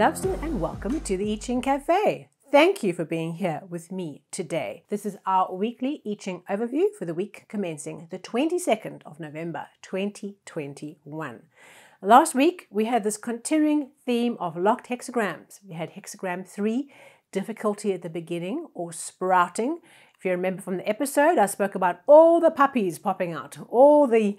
Loveson, and welcome to the I Ching Cafe. Thank you for being here with me today. This is our weekly I Ching overview for the week commencing the 22nd of November 2021. Last week we had this continuing theme of locked hexagrams. We had hexagram 3, difficulty at the beginning or sprouting. If you remember from the episode, I spoke about all the puppies popping out, all the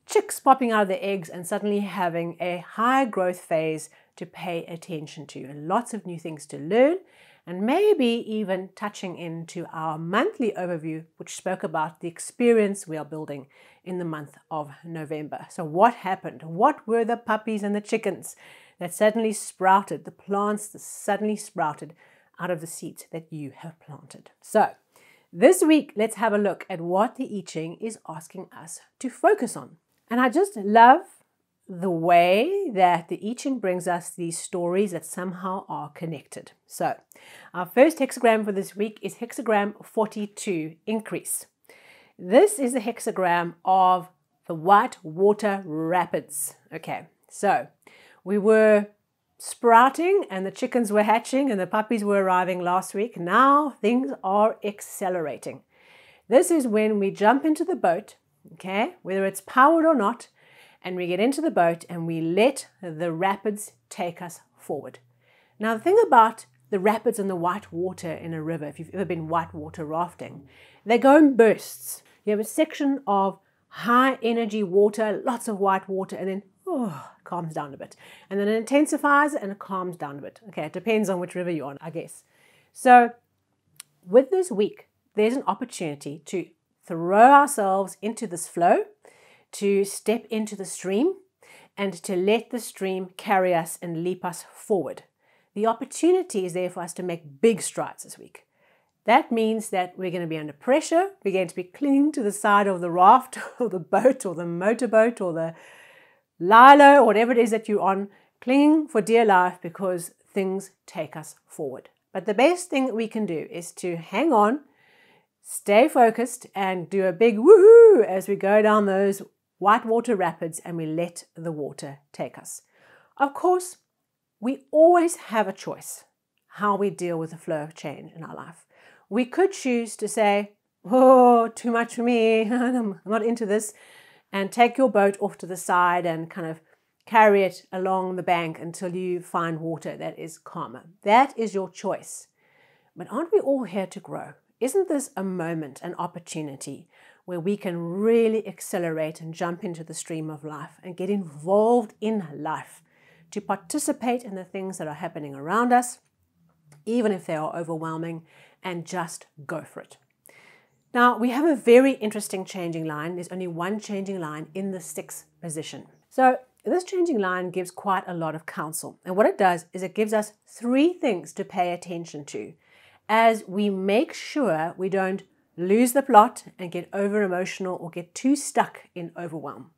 chicks popping out of the eggs and suddenly having a high growth phase to pay attention to, and lots of new things to learn, and maybe even touching into our monthly overview, which spoke about the experience we are building in the month of November. So what happened? What were the puppies and the chickens that suddenly sprouted, the plants that suddenly sprouted out of the seeds that you have planted? So this week, let's have a look at what the I Ching is asking us to focus on. And I just love the way that the I Ching brings us these stories that somehow are connected. So our first hexagram for this week is hexagram 42, increase. This is the hexagram of the white water rapids. Okay, so we were sprouting and the chickens were hatching and the puppies were arriving last week. Now things are accelerating. This is when we jump into the boat, okay, whether it's powered or not, and we get into the boat and we let the rapids take us forward. Now the thing about the rapids and the white water in a river, if you've ever been whitewater rafting, they go in bursts. You have a section of high energy water, lots of white water, and then calms down a bit. And then it intensifies and it calms down a bit. Okay, it depends on which river you're on, I guess. So with this week, there's an opportunity to throw ourselves into this flow, to step into the stream and to let the stream carry us and leap us forward. The opportunity is there for us to make big strides this week. That means that we're going to be under pressure. We're going to be clinging to the side of the raft or the boat or the motorboat or the lilo or whatever it is that you're on, clinging for dear life because things take us forward. But the best thing that we can do is to hang on, stay focused and do a big woohoo as we go down those whitewater rapids and we let the water take us. Of course, we always have a choice how we deal with the flow of change in our life. We could choose to say, oh, too much for me, I'm not into this, and take your boat off to the side and kind of carry it along the bank until you find water that is calmer. That is your choice. But aren't we all here to grow? Isn't this a moment, an opportunity where we can really accelerate and jump into the stream of life and get involved in life, to participate in the things that are happening around us, even if they are overwhelming, and just go for it. Now, we have a very interesting changing line. There's only one changing line in the 6th position. So this changing line gives quite a lot of counsel. And what it does is it gives us 3 things to pay attention to as we make sure we don't lose the plot and get over emotional or get too stuck in overwhelm.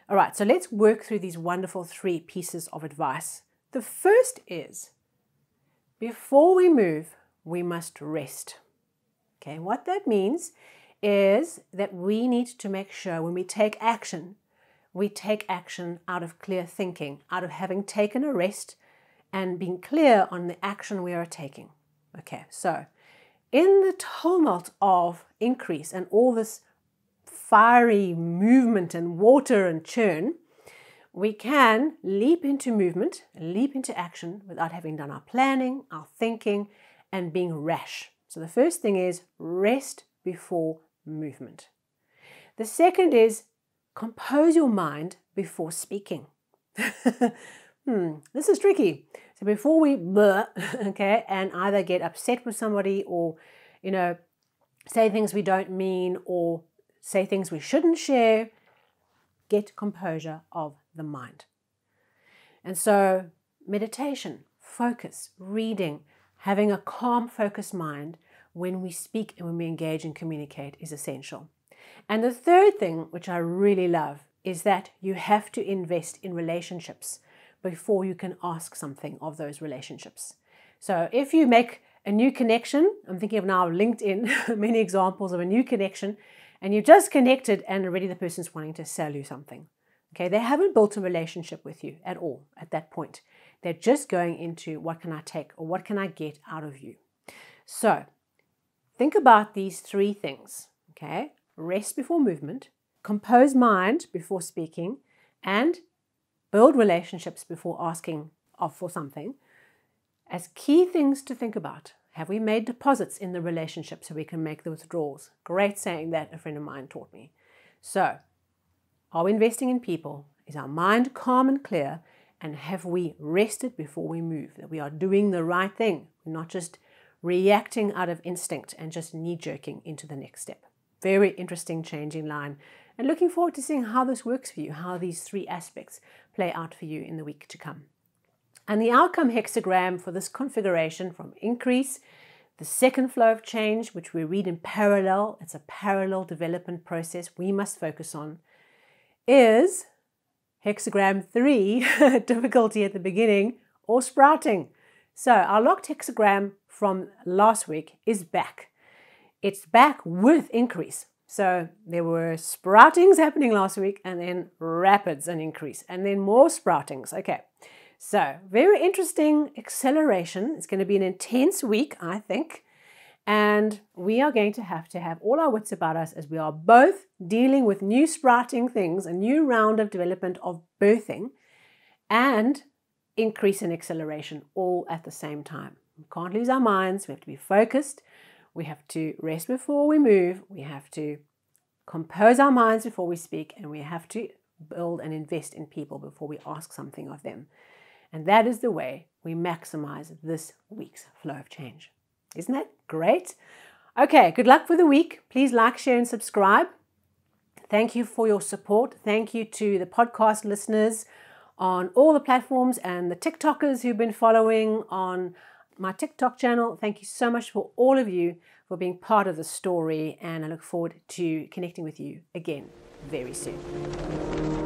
All right, so let's work through these wonderful 3 pieces of advice. The first is, before we move, we must rest. Okay, what that means is that we need to make sure when we take action out of clear thinking, out of having taken a rest and being clear on the action we are taking. Okay, so in the tumult of increase and all this fiery movement and water and churn, we can leap into movement, leap into action without having done our planning, our thinking, and being rash. So the first thing is rest before movement. The second is compose your mind before speaking. This is tricky. So before we okay, and either get upset with somebody or, say things we don't mean or say things we shouldn't share, get composure of the mind. And so meditation, focus, reading, having a calm, focused mind when we speak and when we engage and communicate is essential. And the third thing, which I really love, is that you have to invest in relationships before you can ask something of those relationships. So if you make a new connection, I'm thinking of now LinkedIn, many examples of a new connection, and you've just connected and already the person's wanting to sell you something. Okay, they haven't built a relationship with you at all at that point. They're just going into what can I take or what can I get out of you. So think about these three things, okay? Rest before movement, compose mind before speaking, and build relationships before asking for something as key things to think about. Have we made deposits in the relationship so we can make the withdrawals? Great saying that a friend of mine taught me. So, are we investing in people? Is our mind calm and clear? And have we rested before we move? That we are doing the right thing. We're not just reacting out of instinct and just knee-jerking into the next step. Very interesting changing line. And looking forward to seeing how this works for you, how these three aspects play out for you in the week to come. And the outcome hexagram for this configuration from increase, the second flow of change, which we read in parallel, it's a parallel development process we must focus on, is hexagram 3, difficulty at the beginning, or sprouting. So our locked hexagram from last week is back. It's back with increase. So there were sproutings happening last week and then rapids and increase and then more sproutings. Okay. So very interesting acceleration. It's going to be an intense week, I think. And we are going to have all our wits about us as we are both dealing with new sprouting things, a new round of development of birthing, and increase in acceleration all at the same time. We can't lose our minds. We have to be focused. We have to rest before we move. We have to compose our minds before we speak. And we have to build and invest in people before we ask something of them. And that is the way we maximize this week's flow of change. Isn't that great? Okay, good luck for the week. Please like, share, and subscribe. Thank you for your support. Thank you to the podcast listeners on all the platforms and the TikTokers who've been following on my TikTok channel. Thank you so much for all of you for being part of the story, and I look forward to connecting with you again very soon.